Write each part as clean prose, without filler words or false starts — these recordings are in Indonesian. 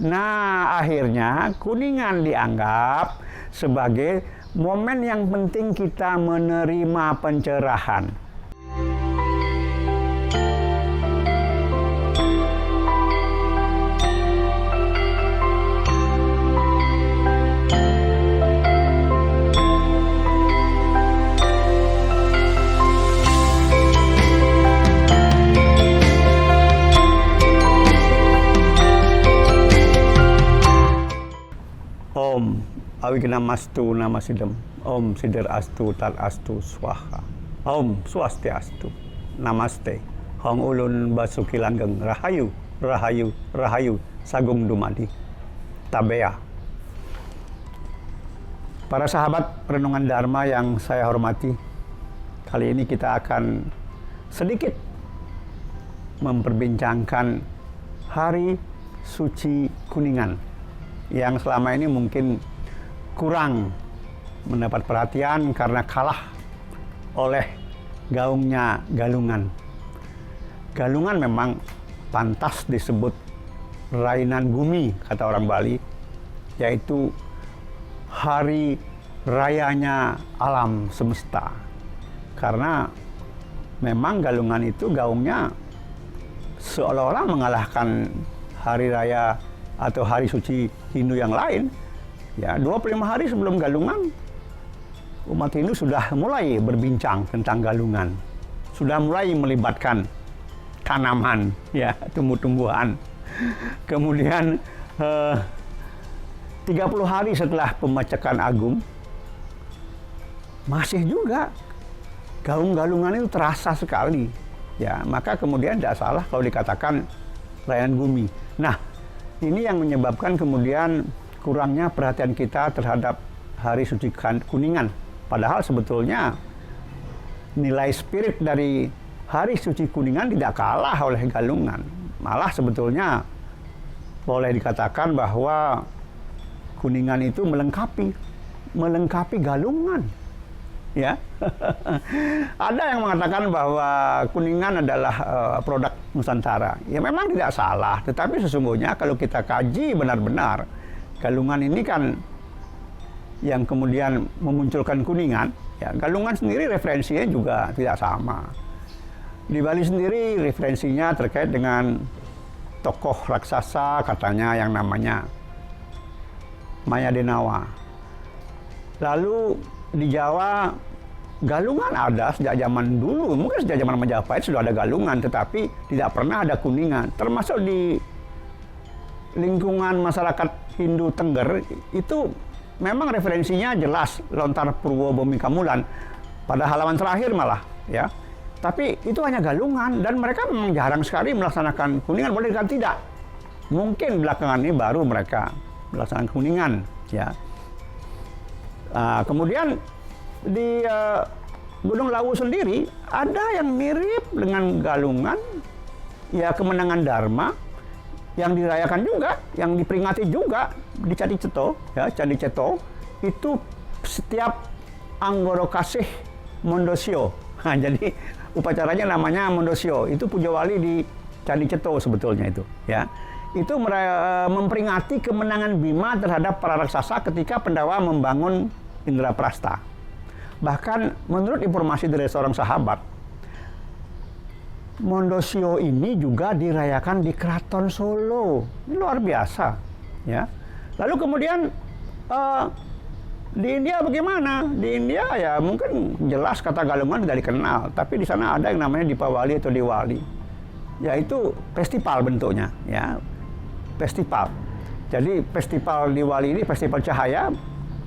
Nah, akhirnya Kuningan dianggap sebagai momen yang penting kita menerima pencerahan. Om Awigamastu Namasidam, Om Siddhir Astu Tat Astu Swaha, Om Swastiastu, Namaste, Hong Ulun Basuki Langgeng, Rahayu, Rahayu, Rahayu, Sagung Dumadi, Tabea. Para sahabat Renungan Dharma yang saya hormati, kali ini kita akan sedikit memperbincangkan Hari Suci Kuningan yang selama ini mungkin kurang mendapat perhatian karena kalah oleh gaungnya Galungan. Galungan memang pantas disebut Rainan Bumi, kata orang Bali, yaitu hari rayanya alam semesta. Karena memang Galungan itu gaungnya seolah-olah mengalahkan hari raya atau hari suci Hindu yang lain. Ya, 25 hari sebelum Galungan, umat Hindu sudah mulai berbincang tentang Galungan. Sudah mulai melibatkan tanaman, ya, tumbuh-tumbuhan. Kemudian 30 hari setelah pembacakan agung, masih juga gaung Galungan itu terasa sekali. Ya, maka kemudian tidak salah kalau dikatakan Rainan Bumi. Nah, ini yang menyebabkan kemudian kurangnya perhatian kita terhadap Hari Suci Kuningan. Padahal sebetulnya nilai spirit dari Hari Suci Kuningan tidak kalah oleh Galungan. Malah sebetulnya boleh dikatakan bahwa Kuningan itu melengkapi Galungan. Ya, ada yang mengatakan bahwa Kuningan adalah produk Nusantara. Ya memang tidak salah, tetapi sesungguhnya kalau kita kaji benar-benar, Galungan ini kan yang kemudian memunculkan Kuningan. Ya, Galungan sendiri referensinya juga tidak sama. Di Bali sendiri referensinya terkait dengan tokoh raksasa, katanya yang namanya Mayadenawa. Lalu di Jawa, Galungan ada sejak zaman dulu, mungkin sejak zaman Majapahit sudah ada Galungan, tetapi tidak pernah ada Kuningan. Termasuk di lingkungan masyarakat Hindu Tengger, itu memang referensinya jelas Lontar Purwo Bumi Kamulan, pada halaman terakhir malah, ya. Tapi itu hanya Galungan, dan mereka memang jarang sekali melaksanakan Kuningan, boleh dikatakan tidak. Mungkin belakangan ini baru mereka melaksanakan Kuningan, ya. Kemudian di Gunung Lawu sendiri ada yang mirip dengan Galungan, ya, kemenangan Dharma yang dirayakan juga, yang diperingati juga di Candi Ceto, ya, Candi Ceto itu setiap Anggoro Kasih Mondosio. Nah, jadi upacaranya namanya Mondosio, itu puja wali di Candi Ceto sebetulnya itu, ya. Itu memperingati kemenangan Bima terhadap para raksasa ketika Pandawa membangun Indraprasta. Bahkan menurut informasi dari seorang sahabat, Mondosio ini juga dirayakan di Keraton Solo. Luar biasa, ya. Lalu kemudian di India bagaimana? Di India ya mungkin jelas kata Galungan tidak dikenal, tapi di sana ada yang namanya Dipawali atau Diwali. Yaitu festival bentuknya, ya. Festival. Jadi festival Diwali ini festival cahaya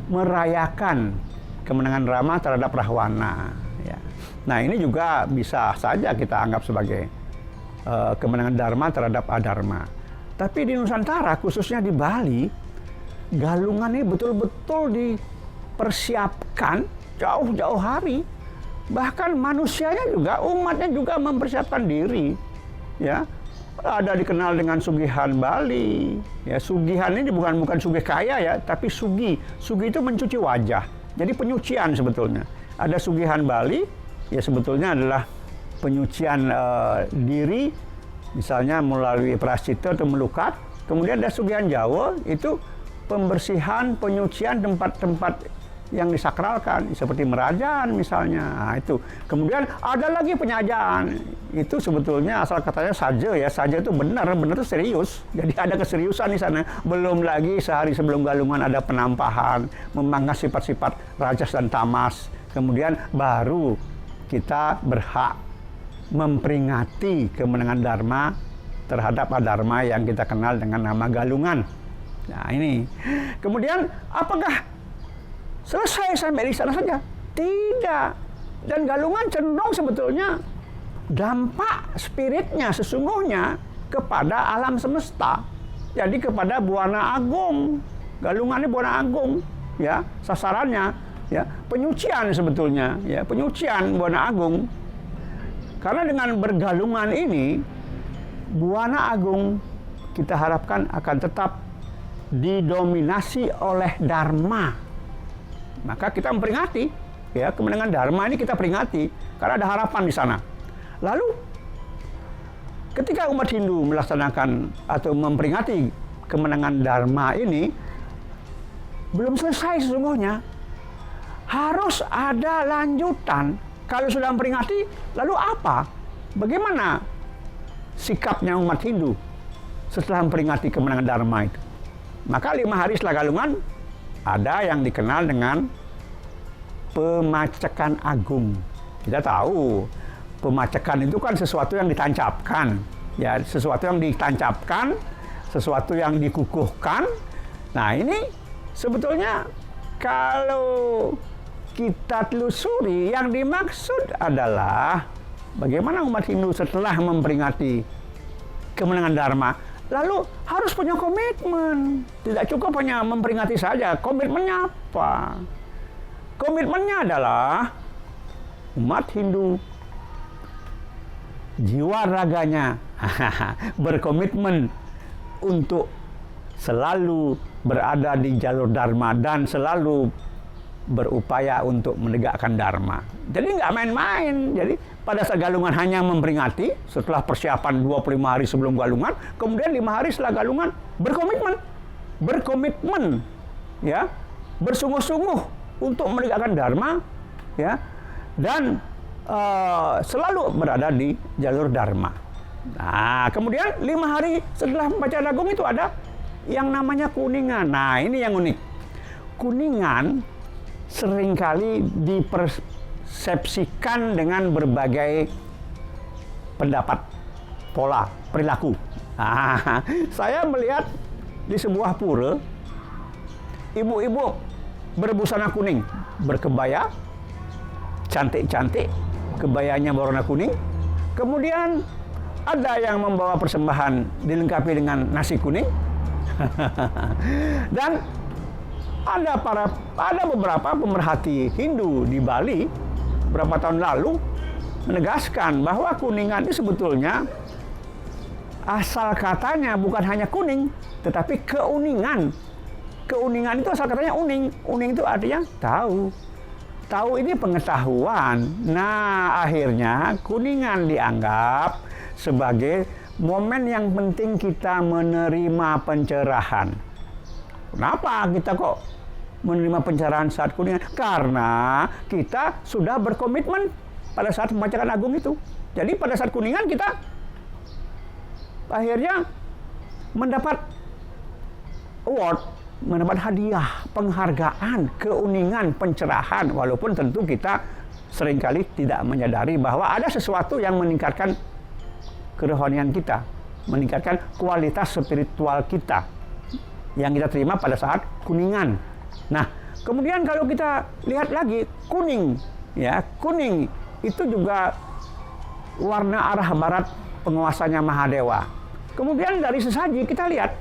merayakan kemenangan Rama terhadap Rahwana. Ya. Nah, ini juga bisa saja kita anggap sebagai kemenangan Dharma terhadap Adharma. Tapi di Nusantara, khususnya di Bali, Galungan ini betul-betul dipersiapkan jauh-jauh hari. Bahkan manusianya juga, umatnya juga mempersiapkan diri. Ya, ada dikenal dengan Sugihan Bali. Ya, Sugihan ini bukan sugih kaya ya, tapi sugi. Sugi itu mencuci wajah. Jadi penyucian sebetulnya. Ada Sugihan Bali, ya sebetulnya adalah penyucian diri, misalnya melalui prascita atau melukat, Kemudian ada Sugihan Jawa, itu pembersihan, penyucian tempat-tempat yang disakralkan, seperti Merajan misalnya. Nah, itu. Kemudian ada lagi Penyajaan. Itu sebetulnya asal katanya saja ya. Saja itu benar itu serius. Jadi ada keseriusan di sana. Belum lagi sehari sebelum Galungan ada penampahan, memangkas sifat-sifat rajas dan tamas. Kemudian baru kita berhak memperingati kemenangan Dharma terhadap adharma yang kita kenal dengan nama Galungan. Nah ini. Kemudian apakah selesai sampai di sana saja? Tidak. Dan Galungan cenderung sebetulnya dampak spiritnya sesungguhnya kepada alam semesta. Jadi kepada Buana Agung. Galungan ini Buana Agung, ya, sasarannya, ya, penyucian sebetulnya, ya, penyucian Buana Agung. Karena dengan bergalungan ini Buana Agung kita harapkan akan tetap didominasi oleh Dharma. Maka kita memperingati, ya, kemenangan Dharma ini kita peringati karena ada harapan di sana. Lalu ketika umat Hindu melaksanakan atau memperingati kemenangan Dharma ini belum selesai sesungguhnya. Harus ada lanjutan. Kalau sudah memperingati, lalu apa? Bagaimana sikapnya umat Hindu setelah memperingati kemenangan Dharma itu? Maka 5 hari setelah Galungan ada yang dikenal dengan pemacekan agung. Kita tahu pemacekan itu kan sesuatu yang ditancapkan, ya, sesuatu yang ditancapkan, sesuatu yang dikukuhkan. Nah ini sebetulnya kalau kita telusuri yang dimaksud adalah bagaimana umat Hindu setelah memperingati kemenangan Dharma lalu harus punya komitmen. Tidak cukup hanya memperingati saja. Komitmennya apa? Komitmennya adalah umat Hindu jiwa raganya berkomitmen untuk selalu berada di jalur Dharma dan selalu berupaya untuk menegakkan Dharma. Jadi nggak main-main. Jadi pada saat Galungan hanya memperingati setelah persiapan 25 hari sebelum Galungan, kemudian 5 hari setelah Galungan berkomitmen, ya, bersungguh-sungguh untuk menegakkan Dharma, ya, dan selalu berada di jalur Dharma. Nah, kemudian 5 hari setelah Bacaan Agung itu ada yang namanya Kuningan. Nah, ini yang unik. Kuningan seringkali dipersepsikan dengan berbagai pendapat, pola, perilaku. Nah, saya melihat di sebuah pura, ibu-ibu berbusana kuning, berkebaya, cantik-cantik, kebayanya berwarna kuning. Kemudian ada yang membawa persembahan dilengkapi dengan nasi kuning. Dan ada beberapa pemerhati Hindu di Bali beberapa tahun lalu menegaskan bahwa Kuningan itu sebetulnya asal katanya bukan hanya kuning, tetapi keuningan. Keuningan itu asal katanya uning. Uning itu artinya tahu. Tahu ini pengetahuan. Nah, akhirnya Kuningan dianggap sebagai momen yang penting kita menerima pencerahan. Kenapa kita kok menerima pencerahan saat Kuningan? Karena kita sudah berkomitmen pada saat pembacaan agung itu. Jadi pada saat Kuningan kita akhirnya mendapat award, mendapat hadiah, penghargaan, keuningan, pencerahan. Walaupun tentu kita seringkali tidak menyadari bahwa ada sesuatu yang meningkatkan kerohanian kita, meningkatkan kualitas spiritual kita yang kita terima pada saat Kuningan. Nah, kemudian kalau kita lihat lagi kuning, ya, kuning itu juga warna arah barat penguasanya Mahadewa. Kemudian dari sesaji kita lihat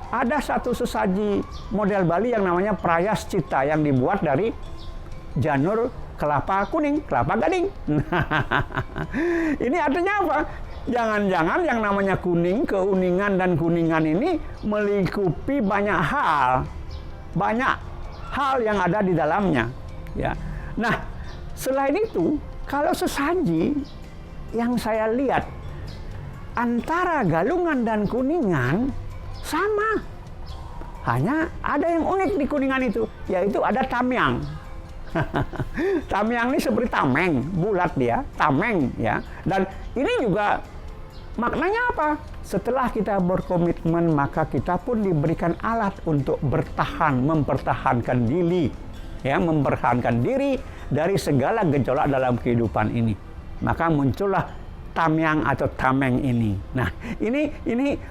ada satu sesaji model Bali yang namanya Prayascita yang dibuat dari janur kelapa kuning, kelapa gading. Ini artinya apa? Jangan-jangan yang namanya kuning, keuningan dan kuningan ini melingkupi banyak hal yang ada di dalamnya. Ya. Nah, selain itu, kalau sesaji yang saya lihat antara Galungan dan Kuningan sama. Hanya ada yang unik di Kuningan itu, yaitu ada tamyang. Tamyang ini seperti tameng, bulat dia, tameng ya. Dan ini juga maknanya apa? Setelah kita berkomitmen, maka kita pun diberikan alat untuk bertahan, mempertahankan diri, ya, mempertahankan diri dari segala gejolak dalam kehidupan ini. Maka muncullah tamyang atau tameng ini. Nah, ini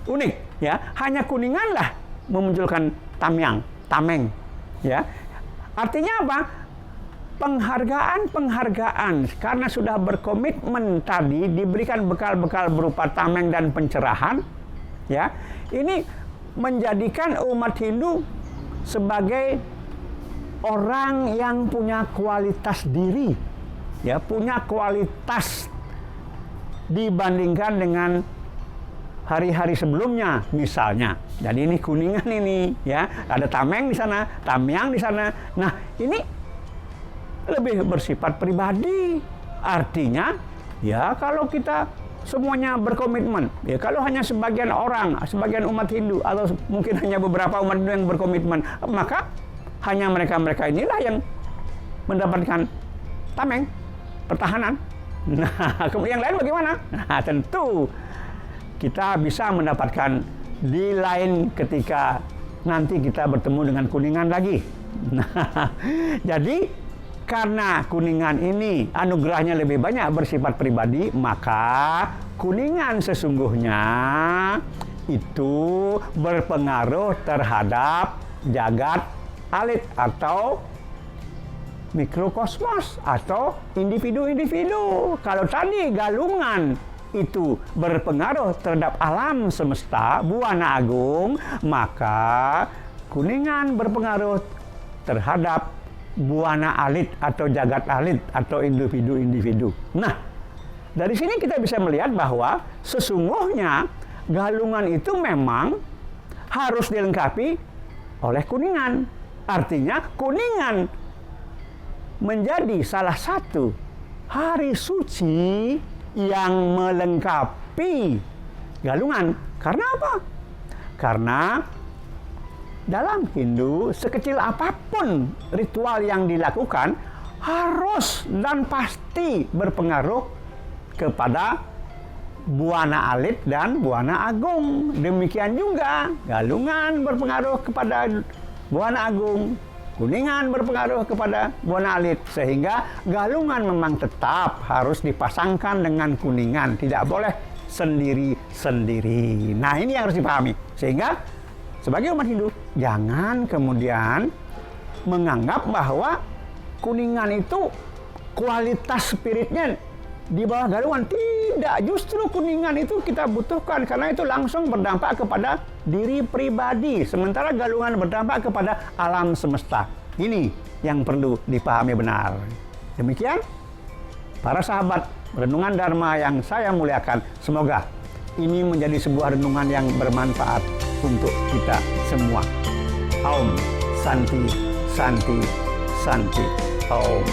unik ya. Hanya Kuningan lah memunculkan tamyang, tameng, ya. Artinya apa? Penghargaan karena sudah berkomitmen tadi, diberikan bekal-bekal berupa tameng dan pencerahan, ya. Ini menjadikan umat Hindu sebagai orang yang punya kualitas diri, ya, punya kualitas dibandingkan dengan hari-hari sebelumnya misalnya. Jadi ini Kuningan ini, ya, ada tameng di sana, tamyang di sana. Nah, ini lebih bersifat pribadi. Artinya, ya, kalau kita semuanya berkomitmen, ya, kalau hanya sebagian orang, sebagian umat Hindu atau mungkin hanya beberapa umat Hindu yang berkomitmen, maka hanya mereka-mereka inilah yang mendapatkan tameng, pertahanan. Nah, kemudian yang lain bagaimana? Nah, tentu kita bisa mendapatkan di lain ketika nanti kita bertemu dengan Kuningan lagi. Nah, jadi karena Kuningan ini anugerahnya lebih banyak bersifat pribadi, maka Kuningan sesungguhnya itu berpengaruh terhadap jagat alit atau mikrokosmos atau individu-individu. Kalau tadi Galungan itu berpengaruh terhadap alam semesta, Buana Agung, maka Kuningan berpengaruh terhadap Buana Alit atau jagat alit atau individu-individu. Nah, dari sini kita bisa melihat bahwa sesungguhnya Galungan itu memang harus dilengkapi oleh Kuningan. Artinya Kuningan menjadi salah satu hari suci yang melengkapi Galungan. Karena apa? Karena dalam Hindu, sekecil apapun ritual yang dilakukan harus dan pasti berpengaruh kepada Buana Alit dan Buana Agung. Demikian juga Galungan berpengaruh kepada Buana Agung, Kuningan berpengaruh kepada Buana Alit, sehingga Galungan memang tetap harus dipasangkan dengan Kuningan, tidak boleh sendiri-sendiri. Nah, ini yang harus dipahami. Sehingga sebagai umat Hindu, jangan kemudian menganggap bahwa Kuningan itu kualitas spiritnya di bawah Galungan. Tidak, justru Kuningan itu kita butuhkan karena itu langsung berdampak kepada diri pribadi, sementara Galungan berdampak kepada alam semesta. Ini yang perlu dipahami benar. Demikian para sahabat renungan Dharma yang saya muliakan, semoga ini menjadi sebuah renungan yang bermanfaat untuk kita semua. Om Santi Santi Santi Om.